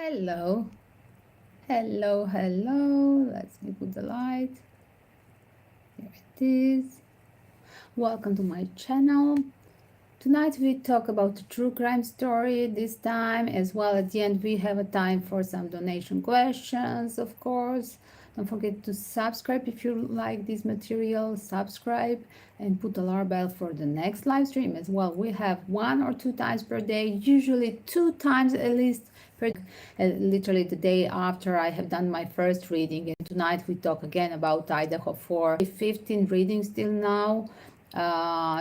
Hello, hello. Let me put the light. Here it is. Welcome to my channel. Tonight we talk about a true crime story this time, as well at the end we have a time for some donation questions, of course. Don't forget to subscribe if you like this material, subscribe and put alarm bell for the next live stream as well. We have 1 or 2 times per day, usually 2 times at least per literally the day after I have done my first reading. And tonight we talk again about Idaho 4. 15 readings till now.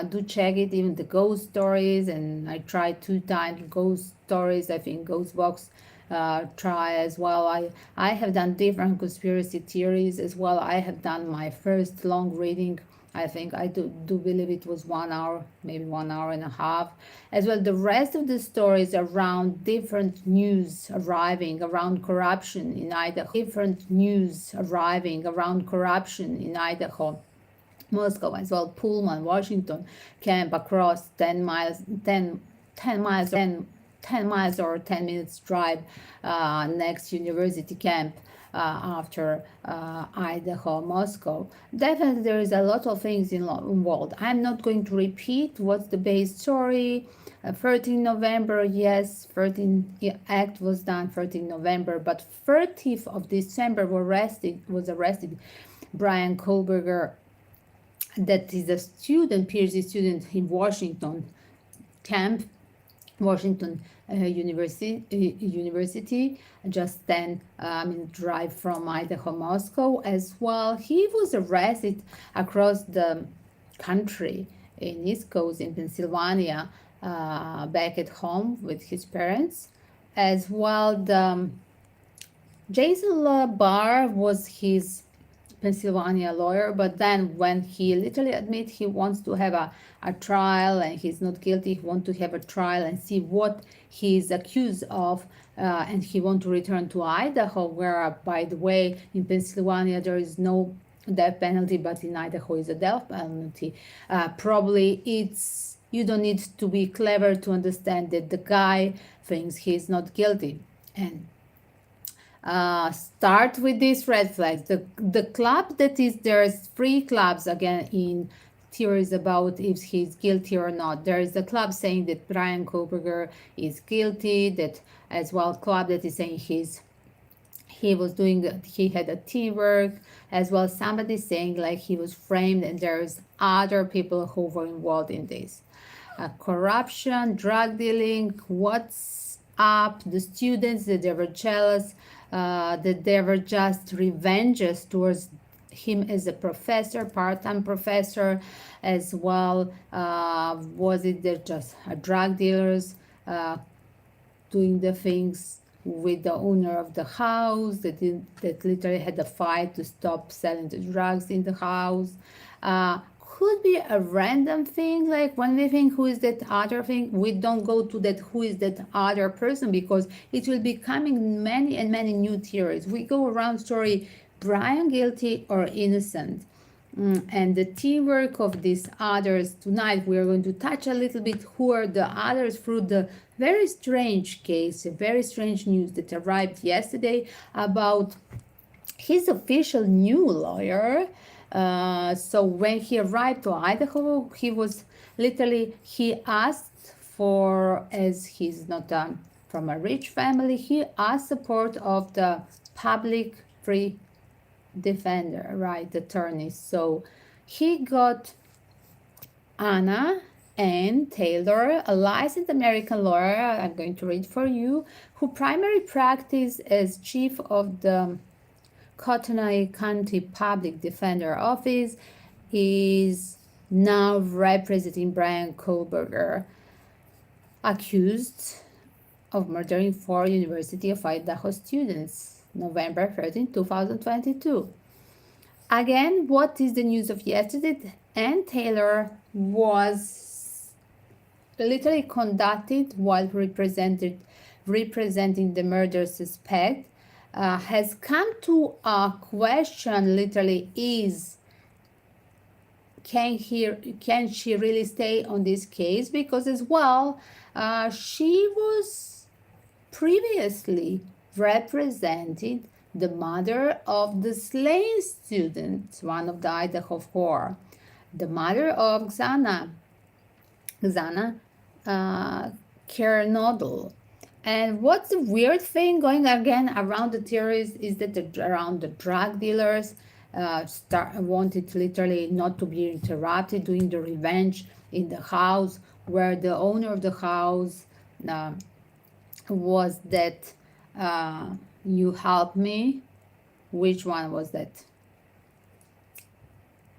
Do check it, even the ghost stories, and I tried 2 times ghost stories. I think ghost box try as well. I have done different conspiracy theories as well. I have done my first long reading. I think I do believe it was 1 hour, maybe 1 hour and a half. As well, the rest of the stories around different news arriving around corruption in Idaho. Different news arriving around corruption in Idaho. Moscow as well, Pullman, Washington, camp across 10 miles, 10 miles, 10 miles or 10 minutes drive next university camp after Idaho, Moscow. Definitely there is a lot of things involved. I'm not going to repeat what's the base story. 13 November, yes, 13 act was done 13 November, but 30th of December was arrested Brian Kohlberger, that is a student, PhD student in Washington camp, Washington University, just 10 minute drive from Idaho, Moscow as well. He was arrested across the country in East Coast in Pennsylvania, back at home with his parents as well. Jason Barr was his Pennsylvania lawyer, but then when he literally admit he wants to have a trial and he's not guilty, he wants to have a trial and see what he's accused of, and he wants to return to Idaho, where, by the way, in Pennsylvania there is no death penalty, but in Idaho is a death penalty. Probably you don't need to be clever to understand that the guy thinks he's not guilty. And start with these red flags. The club that is, there's 3 clubs again in theories about if he's guilty or not. There is a club saying that Brian Kohlberger is guilty, that as well club that is saying he had a teamwork, as well somebody saying like he was framed, and there's other people who were involved in this. Corruption, drug dealing, what's up, the students that they were jealous, that they were just revenges towards him as a professor, part-time professor as well. Was it they're just drug dealers doing the things with the owner of the house that literally had a fight to stop selling the drugs in the house? Could be a random thing, like when we think who is that other thing, we don't go to that who is that other person, because it will be coming many and many new theories. We go around story Brian guilty or innocent. And the teamwork of these others. Tonight we are going to touch a little bit who are the others through the very strange case, very strange news that arrived yesterday about his official new lawyer. So when he arrived to Idaho, he asked for, as he's not from a rich family, he asked support of the public free defender, right, attorney. So he got Anna Ann Taylor, a licensed American lawyer, I'm going to read for you, who primarily practiced as chief of the Cottonic County Public Defender Office, is now representing Brian Kohlberger, accused of murdering 4 University of Idaho students, November 13, 2022. Again, what is the news of yesterday? Ann Taylor was literally conducted while representing the murder suspect. Has come to a question, literally, is can she really stay on this case? Because as well, she was previously represented the mother of the slain student, one of the Idaho 4, the mother of Xana Kernodle. And what's the weird thing going again around the theories is that around the drug dealers wanted literally not to be interrupted doing the revenge in the house, where the owner of the house was that you help me. Which one was that?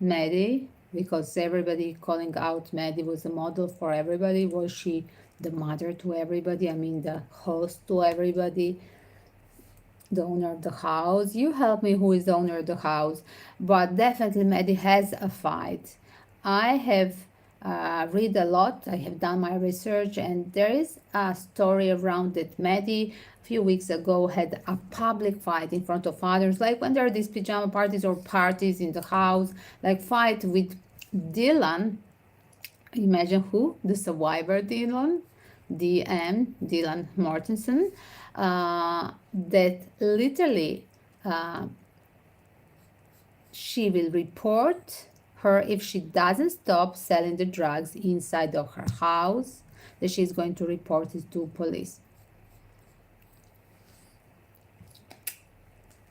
Maddie, because everybody calling out Maddie was a model for everybody. Was she the mother to everybody? I mean, the host to everybody, the owner of the house. You help me, who is the owner of the house? But definitely Maddie has a fight. I have read a lot. I have done my research, and there is a story around that Maddie a few weeks ago had a public fight in front of others, like when there are these pajama parties or parties in the house, like fight with Dylan. Imagine who? The survivor Dylan, Dylan Mortensen, that literally she will report her if she doesn't stop selling the drugs inside of her house, that she's going to report it to police.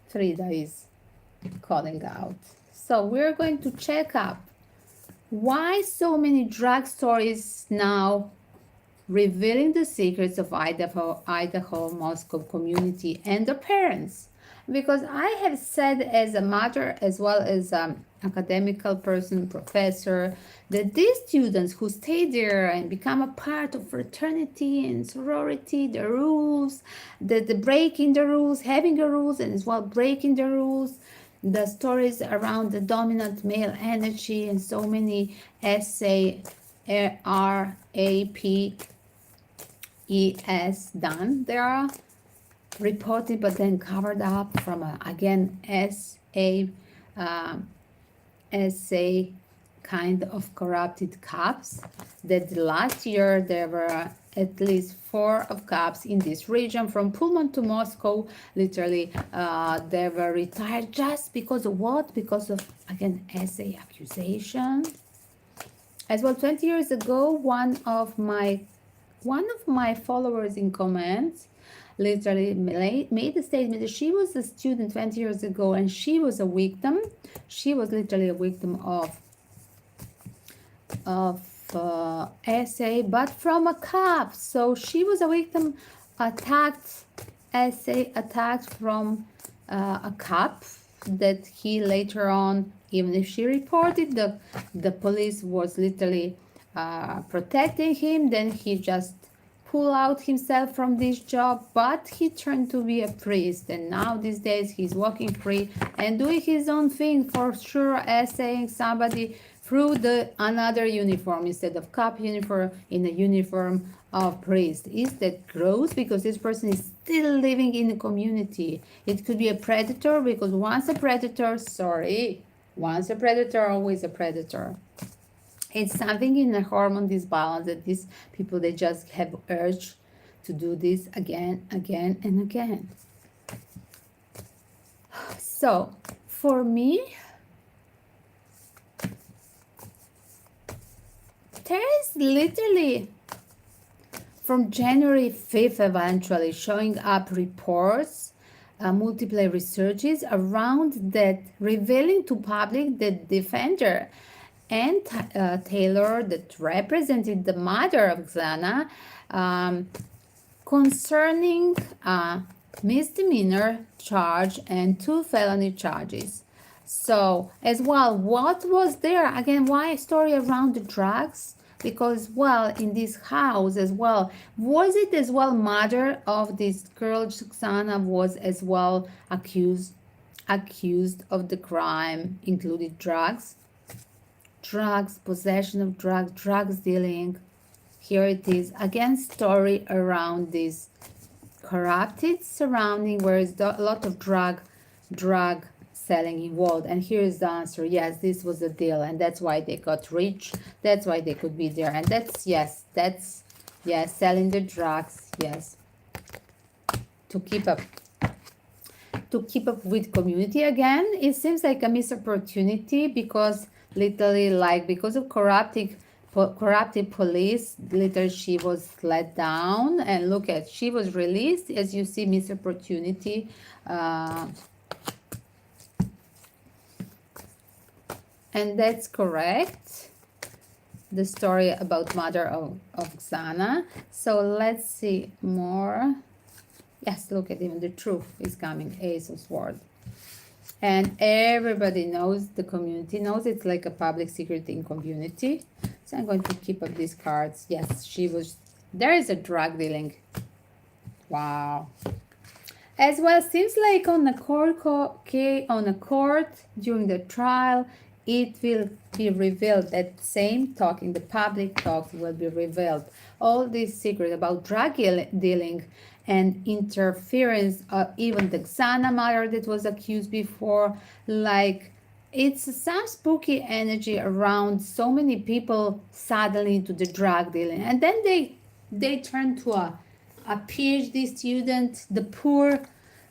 Frida is calling out. So we're going to check up why so many drug stories now revealing the secrets of Idaho Moscow community and the parents. Because I have said as a mother as well as academical person, professor, that these students who stay there and become a part of fraternity and sorority, the rules, the breaking the rules, having the rules, and as well breaking the rules, the stories around the dominant male energy, and so many SARAPES done. They are reported but then covered up from again SA kind of corrupted cops, that last year there were at least 4 of cops in this region from Pullman to Moscow. Literally they were retired just because of what? Because of again SA accusation. As well, 20 years ago, one of my followers in comments literally made the statement that she was a student 20 years ago and she was a victim. She was literally a victim of SA, but from a cop. So she was a victim attacked from a cop that he later on, even if she reported, the police was literally protecting him. Then he just pull out himself from this job, but he turned to be a priest, and now these days he's walking free and doing his own thing, for sure, essaying somebody through another uniform instead of cop uniform, in a uniform of priest. Is that gross? Because this person is still living in the community. It could be a predator, because once a predator, always a predator. It's something in the hormone disbalance that these people, they just have urge to do this again and again. So for me, there is literally from January 5th eventually showing up reports, multiple researches around that, revealing to public that defender and Taylor, that represented the mother of Xana, concerning misdemeanor charge and 2 felony charges. So as well, what was there? Again, why a story around the drugs? Because, well, in this house as well, was it as well mother of this girl, Xana, was as well accused of the crime, included drugs, possession of drugs dealing. Here it is again, story around this corrupted surrounding where is a lot of drug selling involved. And here is the answer: yes, this was a deal, and that's why they got rich, that's why they could be there. And that's selling the drugs, yes, to keep up to keep up with community again. It seems like a missed opportunity because literally like because of corrupted police, literally she was let down, and look at, she was released, as you see, missed opportunity. And that's correct, the story about mother of Xana. So let's see more. Yes, look at him, the truth is coming, Ace of Swords. And everybody knows, the community knows, it's like a public secret in community. So I'm going to keep up these cards. Yes, she was, there is a drug dealing. Wow. As well, seems like on the court during the trial, it will be revealed, that same talk in the public talk will be revealed. All this secret about drug dealing and interference, even the Xana mother that was accused before, like it's some spooky energy around so many people suddenly into the drug dealing. And then they turn to a PhD student, the poor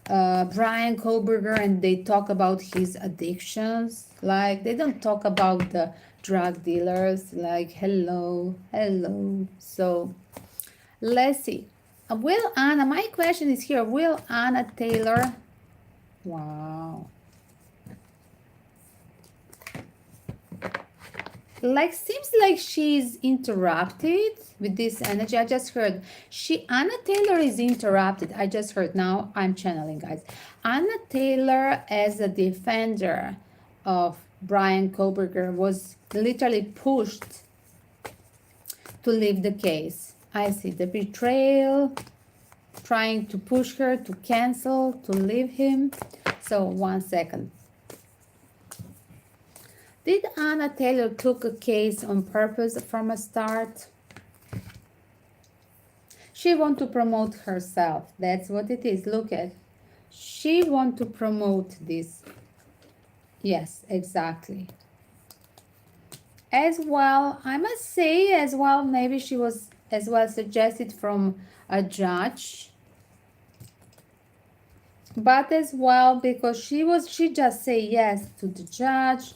Brian Kohlberger, and they talk about his addictions. Like they don't talk about the drug dealers. Like hello. So let's see. Will Anna? My question is here. Will Anna Taylor? Wow. Like seems like she's interrupted with this energy. I just heard Anna Taylor is interrupted. I just heard. Now I'm channeling, guys. Anna Taylor, as a defender of Brian Kohlberger, was literally pushed to leave the case. I see the betrayal, trying to push her to cancel, to leave him. So 1 second. Did Anna Taylor took a case on purpose from a start? She want to promote herself. That's what it is. Look at. She want to promote this. Yes, exactly. As well, I must say as well, maybe she was as well suggested from a judge. But as well, because she just say yes to the judge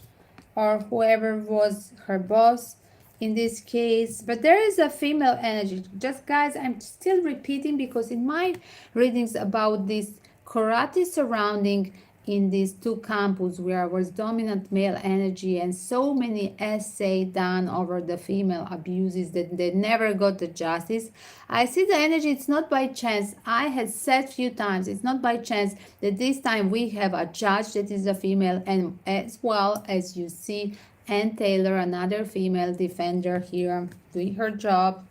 or whoever was her boss in this case. But there is a female energy. Just guys, I'm still repeating because in my readings about this karate surrounding in these two campus where was dominant male energy and so many essay done over the female abuses that they never got the justice. I see the energy, it's not by chance. I had said few times, it's not by chance that this time we have a judge that is a female, and as well as you see Ann Taylor, another female defender here doing her job.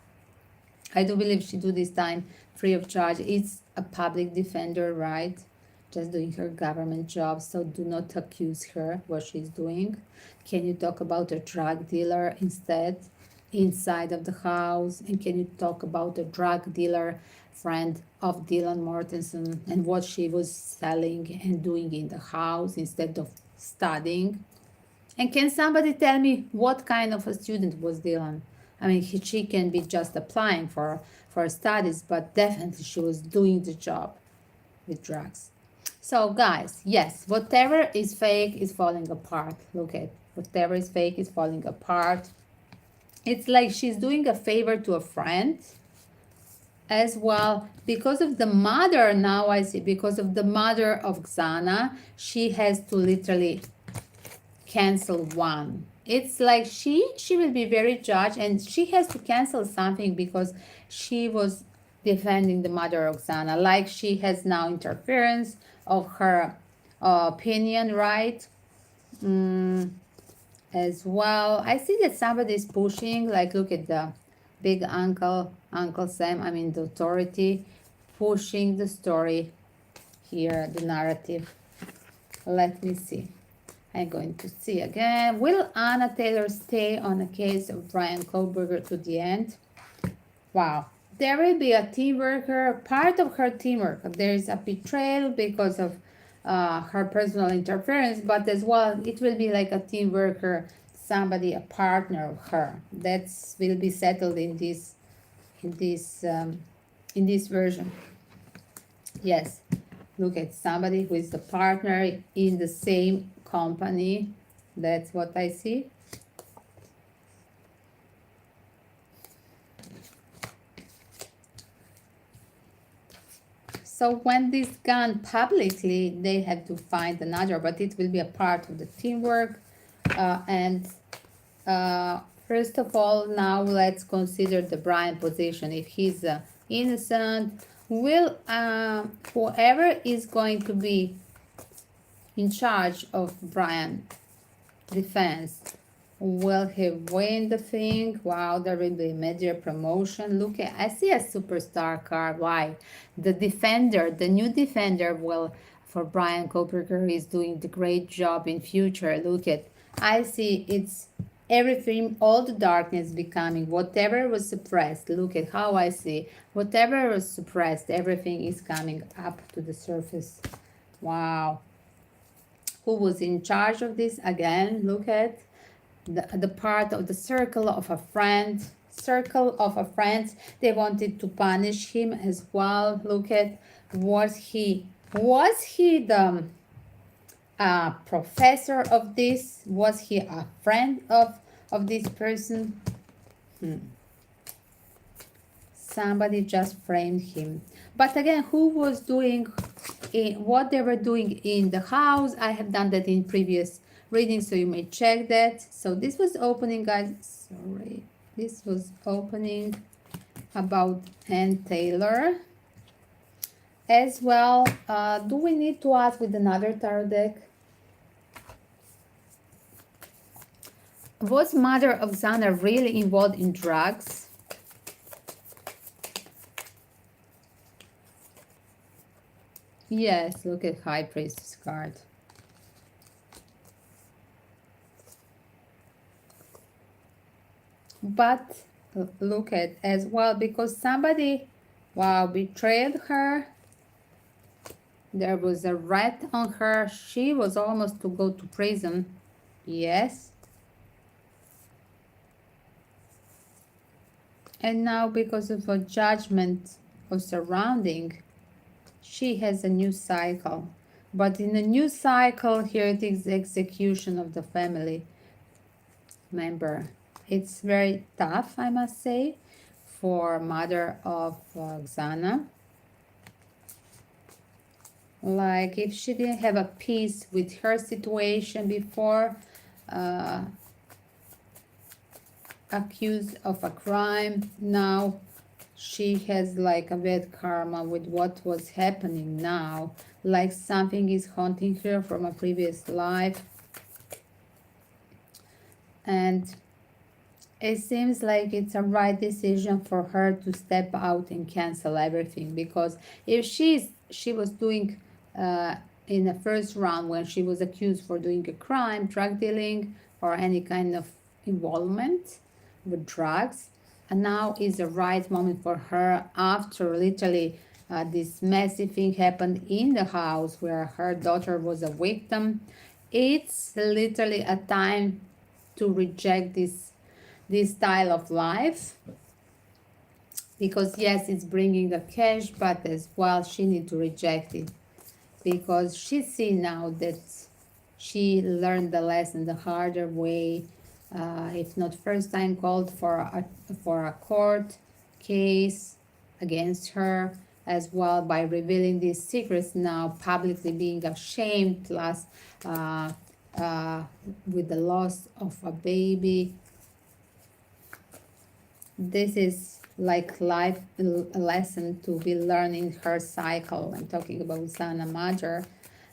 I do believe she do this time free of charge. It's a public defender, right? Just doing her government job, so do not accuse her what she's doing. Can you talk about a drug dealer instead inside of the house? And can you talk about a drug dealer friend of Dylan Mortensen and what she was selling and doing in the house instead of studying? And can somebody tell me what kind of a student was Dylan? I mean, she can be just applying for studies, but definitely she was doing the job with drugs. So guys, yes, whatever is fake is falling apart. Look at whatever is fake is falling apart. It's like she's doing a favor to a friend as well. Because of the mother, now I see, because of the mother of Xana, she has to literally cancel one. It's like she will be very judged and she has to cancel something because she was defending the mother of Xana. Like she has now interference of her opinion, right? As well, I see that somebody is pushing, like look at the big Uncle Sam, I mean the authority, pushing the story here, the narrative. Let me see. I'm going to see again. Will Anna Taylor stay on the case of Brian Kohlberger to the end? Wow. There will be a team worker, part of her teamwork. There is a betrayal because of her personal interference, but as well, it will be like a team worker, somebody, a partner of her. That will be settled in this version. Yes. Look at somebody who is the partner in the same company. That's what I see. So when this gone publicly, they have to find another, but it will be a part of the teamwork. And first of all, now let's consider the Brian position. If he's innocent, will whoever is going to be in charge of Brian defense, will he win the thing? Wow, there will be a major promotion. Look at, I see a superstar card. Why? The defender, the new defender will, for Brian Koberger, is doing the great job in future. Look at, I see it's everything, all the darkness becoming, whatever was suppressed. Look at how I see, whatever was suppressed, everything is coming up to the surface. Wow. Who was in charge of this? Again, look at the part of the circle of a friend. Circle of a friend. They wanted to punish him as well. Look at, was he the professor of this? Was he a friend of this person? Somebody just framed him. But again, who was doing what they were doing in the house? I have done that in previous readings, so you may check that. So this was opening, guys. Sorry, this was opening about Ann Taylor as well. Do we need to ask with another tarot deck? Was mother of Xana really involved in drugs? Yes, look at High Priestess card. But look at as well, because somebody, wow, betrayed her. There was a rat on her. She was almost to go to prison. Yes. And now because of a judgment of surrounding, she has a new cycle. But in the new cycle, here it is the execution of the family member. It's very tough, I must say, for mother of Xana. Like if she didn't have a peace with her situation before, accused of a crime, now she has like a bad karma with what was happening now, like something is haunting her from a previous life. And it seems like it's a right decision for her to step out and cancel everything, because if she was doing in the first round when she was accused for doing a crime, drug dealing, or any kind of involvement with drugs, and now is the right moment for her, after literally this messy thing happened in the house where her daughter was a victim. It's literally a time to reject this style of life, because yes, it's bringing a cash, but as well she need to reject it, because she see now that she learned the lesson the harder way. If not first time called for a court case against her, as well, by revealing these secrets, now publicly being ashamed, plus with the loss of a baby. This is like life lesson to be learning her cycle. I'm talking about Xana Major,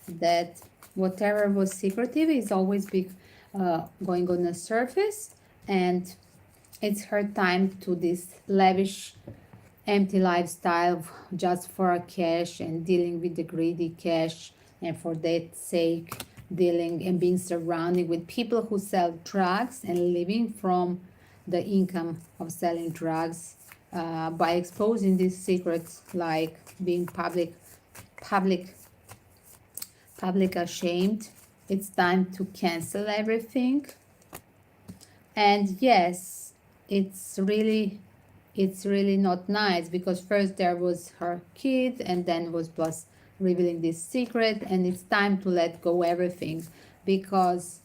that whatever was secretive is always going on the surface, and it's her time to this lavish, empty lifestyle just for a cash, and dealing with the greedy cash, and for that sake dealing and being surrounded with people who sell drugs and living from the income of selling drugs, by exposing these secrets, like being public ashamed. It's time to cancel everything. And yes, it's really not nice, because first there was her kid, and then was plus revealing this secret, and it's time to let go everything, because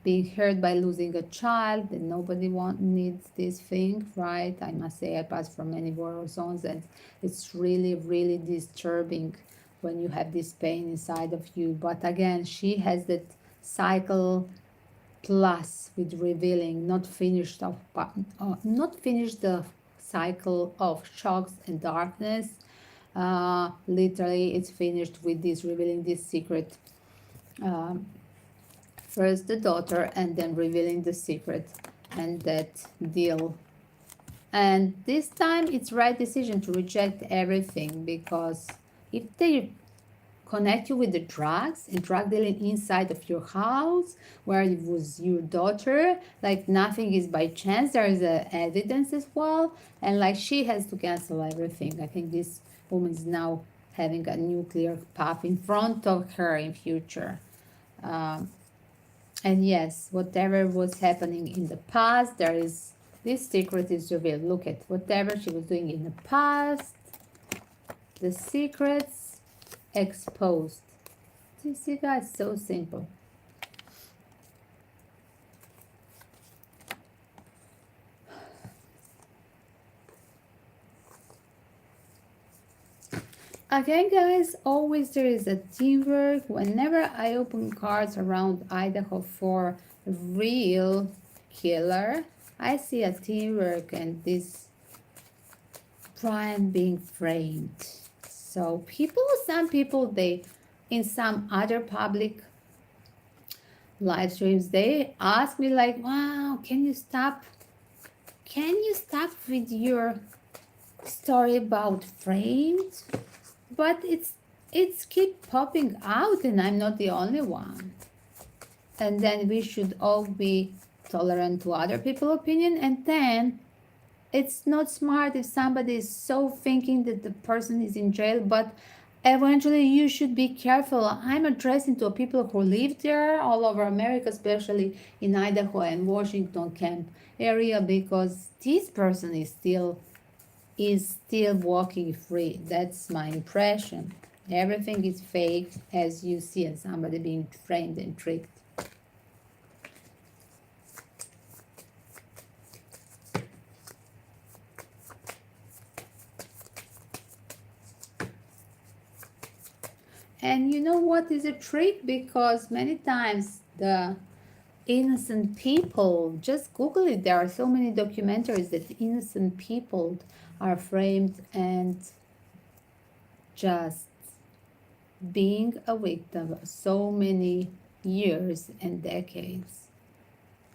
being hurt by losing a child, and nobody needs this thing, right? I must say I passed from many war zones, and it's really, really disturbing when you have this pain inside of you. But again, she has that cycle plus with revealing, not finished not finished the cycle of shocks and darkness. Literally, it's finished with this revealing this secret. First the daughter, and then revealing the secret, and that deal. And this time it's right decision to reject everything, because if they connect you with the drugs and drug dealing inside of your house where it was your daughter, like nothing is by chance, there is evidence as well, and like she has to cancel everything. I think this woman is now having a nuclear path in front of her in future. And yes, whatever was happening in the past, there is this secret is revealed. Look at whatever she was doing in the past, the secrets exposed. Do you see, guys? So simple. Again, guys, always there is a teamwork. Whenever I open cards around Idaho for real killer, I see a teamwork and this Brian being framed. So some people, they, in some other public live streams, they ask me like, wow, can you stop with your story about framed? But it's keep popping out, and I'm not the only one. And then we should all be tolerant to other people's opinion. And then it's not smart if somebody is so thinking that the person is in jail, but eventually you should be careful. I'm addressing to people who live there all over America, especially in Idaho and Washington camp area, because this person is still walking free. That's my impression. Everything is fake, as you see, and somebody being framed and tricked. And you know what is a trick? Because many times the innocent people, just Google it, there are so many documentaries that innocent people are framed and just being a victim of so many years and decades,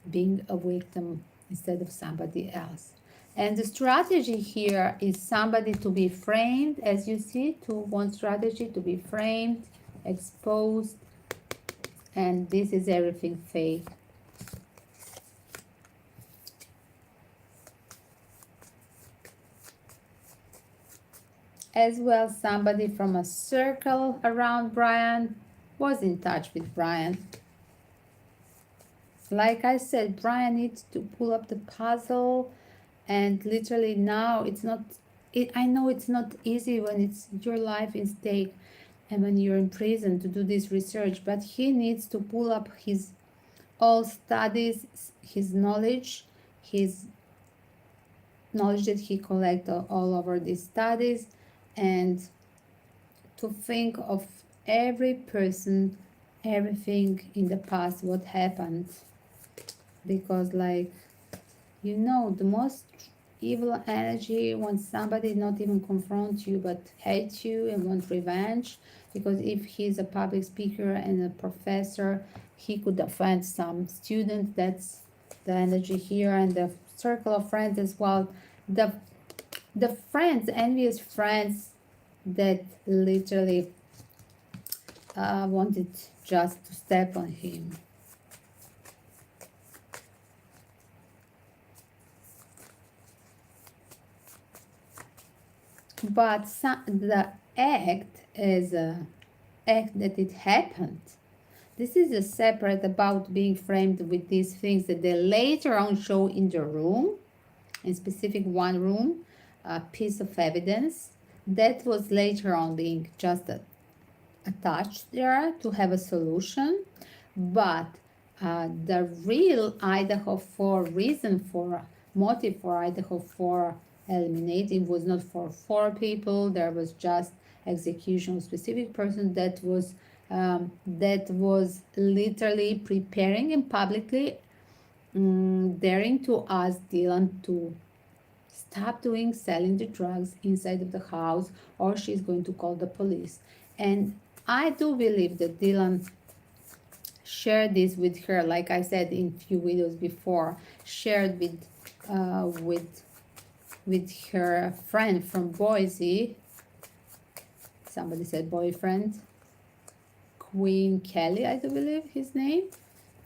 being a victim instead of somebody else. And the strategy here is somebody to be framed, as you see, one strategy to be framed, exposed, and this is everything fake. As well, somebody from a circle around Brian was in touch with Brian. Like I said, Brian needs to pull up the puzzle, and literally now it's not, I know it's not easy when it's your life in stake and when you're in prison to do this research, but he needs to pull up his all studies, his knowledge that he collected all over these studies, and to think of every person, everything in the past, what happened. Because like, you know, the most evil energy wants somebody not even confront you but hate you and want revenge, because if he's a public speaker and a professor, he could offend some student. That's the energy here. And the circle of friends as well, the friends, envious friends that literally wanted just to step on him. But the act is a act that it happened. This is a separate about being framed with these things that they later on show in the room, in specific one room, a piece of evidence that was later on being just attached there to have a solution, but the real Idaho 4 reason for motive for Idaho 4 eliminating was not for 4 people. There was just execution of specific person that was literally preparing and publicly daring to ask Dylan to stop doing selling the drugs inside of the house, or she's going to call the police. And I do believe that Dylan shared this with her, like I said in few videos before, shared with her friend from Boise. Somebody said boyfriend. Queen Kelly, I do believe his name,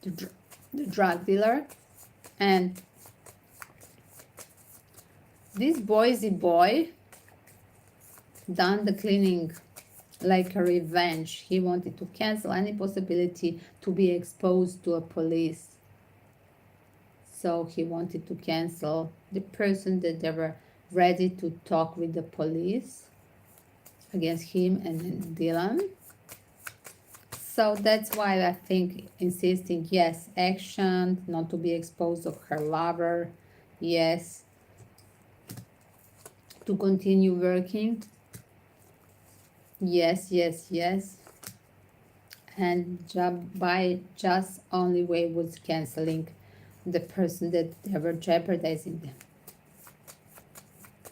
the drug dealer. And this Boise boy done the cleaning like a revenge. He wanted to cancel any possibility to be exposed to a police. So he wanted to cancel the person that they were ready to talk with the police against him and Dylan. So that's why I think insisting, yes, action, not to be exposed of her lover, yes, to continue working, yes, yes, yes, and by just only way was canceling the person that they were jeopardizing them.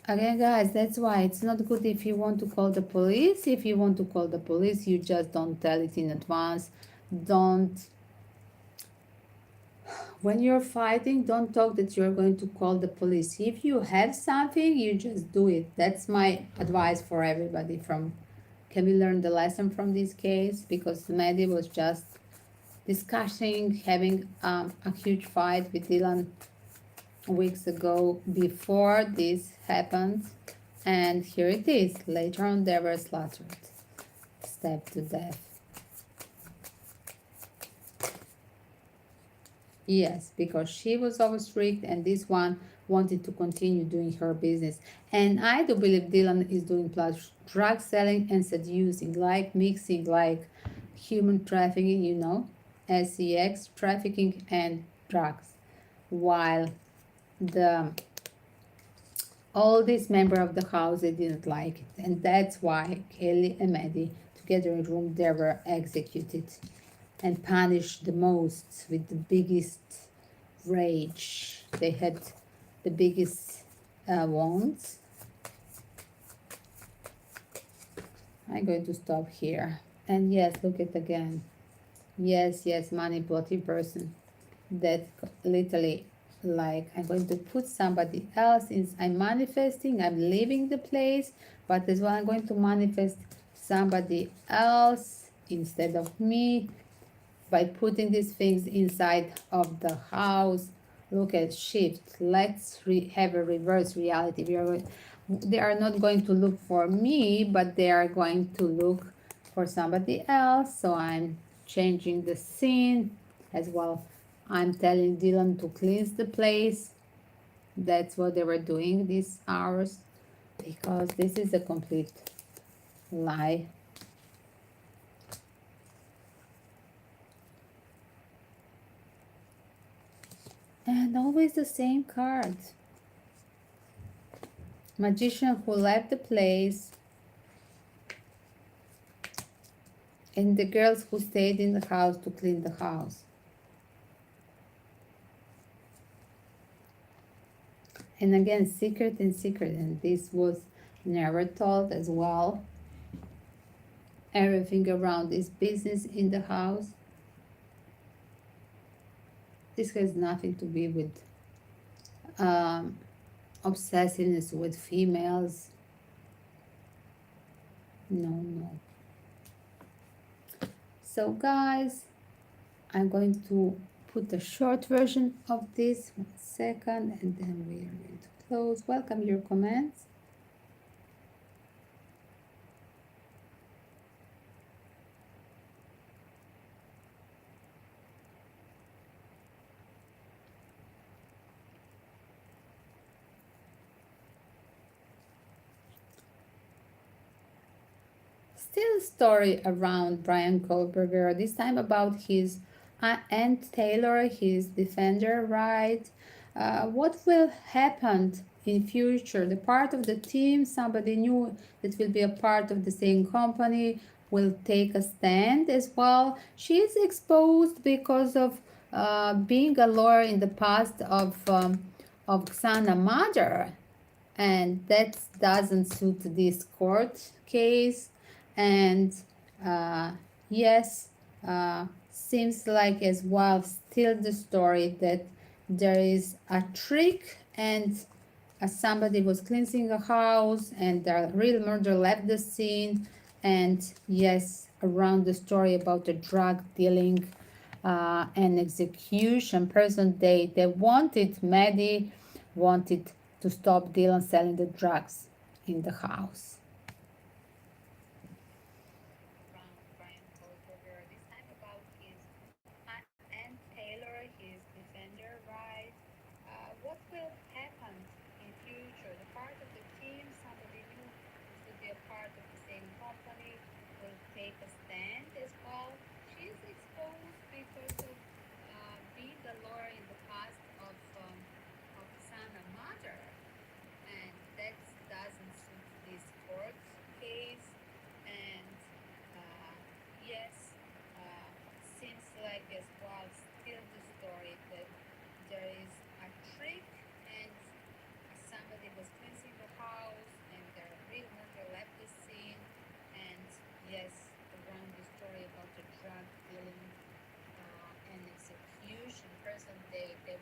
Again, guys, that's why it's not good if you want to call the police. If you want to call the police, you just don't tell it in advance. When you're fighting, don't talk that you're going to call the police. If you have something, you just do it. That's my advice for everybody. Can we learn the lesson from this case? Because Maddie was just discussing, having a huge fight with Dylan weeks ago before this happened, and here it is. Later on they were slaughtered, stabbed to death. Yes, because she was overstrict and this one wanted to continue doing her business. And I do believe Dylan is doing plus drug selling and seducing, like mixing, like human trafficking, sex trafficking and drugs, while all these members of the house, they didn't like it, and that's why Kelly and Maddie together in a room, they were executed and punished the most with the biggest rage. They had the biggest wounds. I'm going to stop here. And yes, look at again. Yes, manipulative person that literally, like, I'm going to put somebody else in. I'm manifesting, I'm leaving the place, but as well I'm going to manifest somebody else instead of me by putting these things inside of the house. Look at shift. Let's have a reverse reality. They are not going to look for me, but they are going to look for somebody else. So I'm changing the scene as well. I'm telling Dylan to cleanse the place. That's what they were doing these hours, because this is a complete lie. And always the same card. Magician who left the place, and the girls who stayed in the house to clean the house. And again, secret, and this was never told as well. Everything around this business in the house. This has nothing to be with obsessiveness with females. No. So guys, I'm going to put a short version of this, 1 second, and then we are going to close. Welcome your comments. Still story around Brian Kohlberger, this time about his Aunt Taylor, his defender, right? What will happen in future? The part of the team, somebody new that will be a part of the same company, will take a stand as well. She is exposed because of being a lawyer in the past of Xana mother, and that doesn't suit this court case. And yes, seems like as well still the story that there is a trick, and somebody was cleansing a house and the real murder left the scene. And yes, around the story about the drug dealing and execution present day, they Maddie wanted to stop Dylan selling the drugs in the house. Brian Kohlberger, this time about his Aunt Taylor, his defender, right? What will happen in future? The part of the team, somebody new to be a part of the same company, will take a stand as well. She's exposed because of being the lawyer in the past of Sana mother, and that doesn't suit this court case. And yes, uh, seems like as well still the story that there is a trick, and somebody was cleansing the house and the real murder left the scene. And yes, around the story about the drug dealing and execution present day, they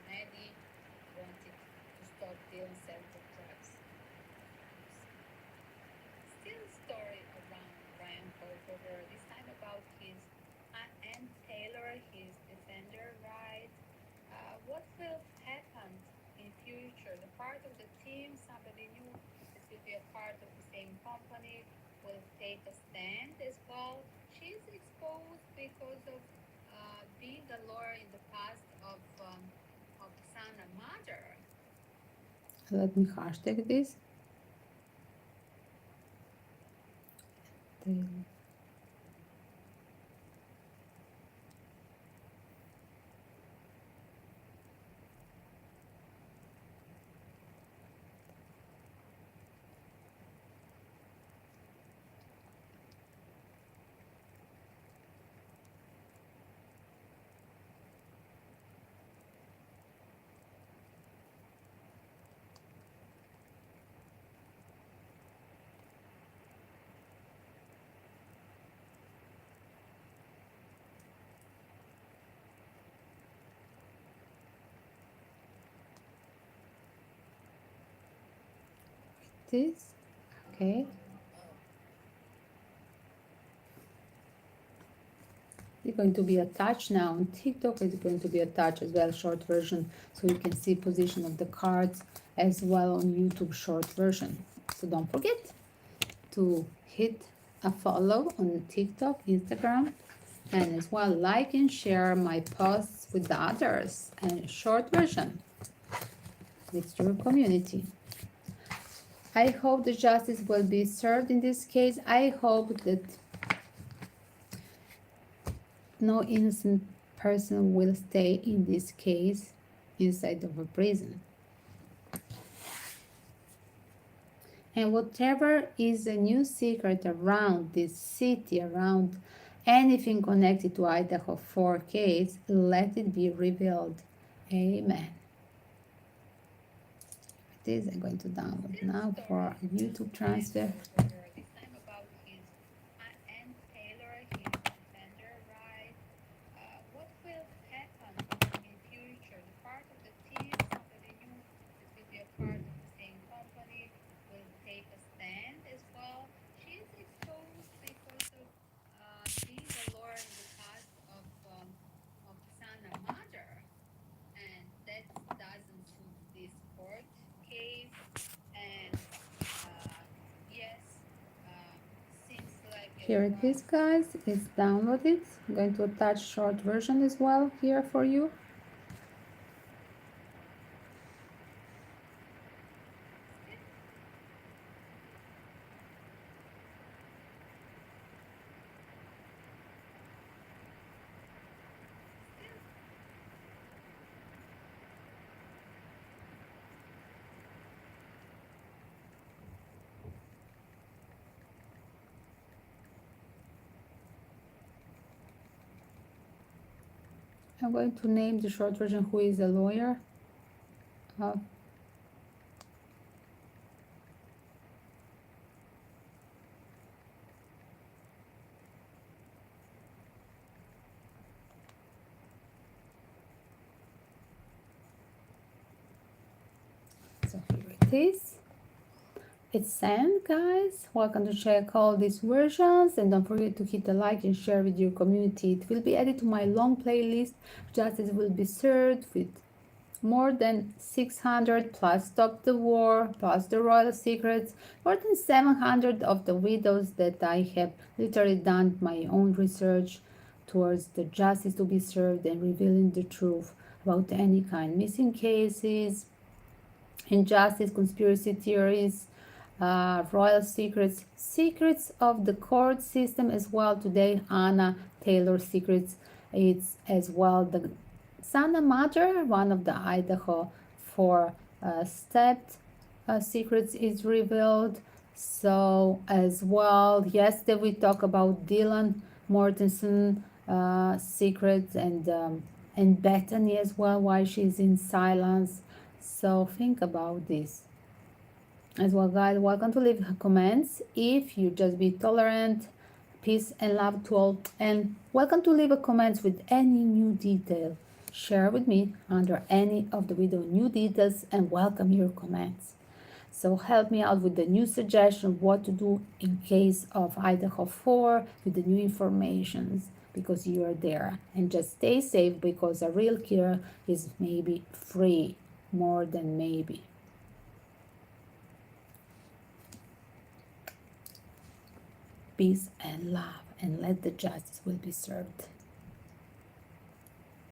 Maddie wanted to stop dealing selling the drugs. Still story around Brian Kohlberger, this time about his Aunt Taylor, his defender, right? What will happen in future? The part of the team, somebody new that will be a part of the same company, will take a stand as well. She's exposed because of being a lawyer in the past of Sana mother. Let me hashtag this. This, okay. It's going to be attached now on TikTok. It's going to be attached as well, short version, so you can see position of the cards as well on YouTube short version. So don't forget to hit a follow on TikTok, Instagram, and as well like and share my posts with the others and short version with your community. I hope the justice will be served in this case. I hope that no innocent person will stay in this case inside of a prison. And whatever is a new secret around this city, around anything connected to Idaho 4 case, let it be revealed. Amen. This I'm going to download now for YouTube transfer. Here it is, guys. It's downloaded. I'm going to attach short version as well here for you. I'm going to name the short version who is a lawyer. So here it is. It's sent, guys. Welcome to check all these versions, and don't forget to hit the like and share with your community. It will be added to my long playlist. Justice will be served with more than 600 plus Stop the War plus the Royal Secrets, more than 700 of the videos that I have literally done my own research towards the justice to be served and revealing the truth about any kind missing cases, injustice, conspiracy theories, royal secrets, secrets of the court system as well. Today, Anna Taylor secrets. It's as well the Santa Mater, one of the Idaho 4 stepped secrets is revealed. So as well, yesterday we talked about Dylan Mortensen secrets and Bethany as well, why she's in silence. So think about this as well, guys. Welcome to leave comments if you just be tolerant. Peace and love to all, and welcome to leave a comments with any new detail. Share with me under any of the video new details and welcome your comments. So help me out with the new suggestion what to do in case of Idaho 4 with the new informations, because you are there. And just stay safe, because a real killer is maybe free, more than maybe. Peace and love, and let the justice will be served.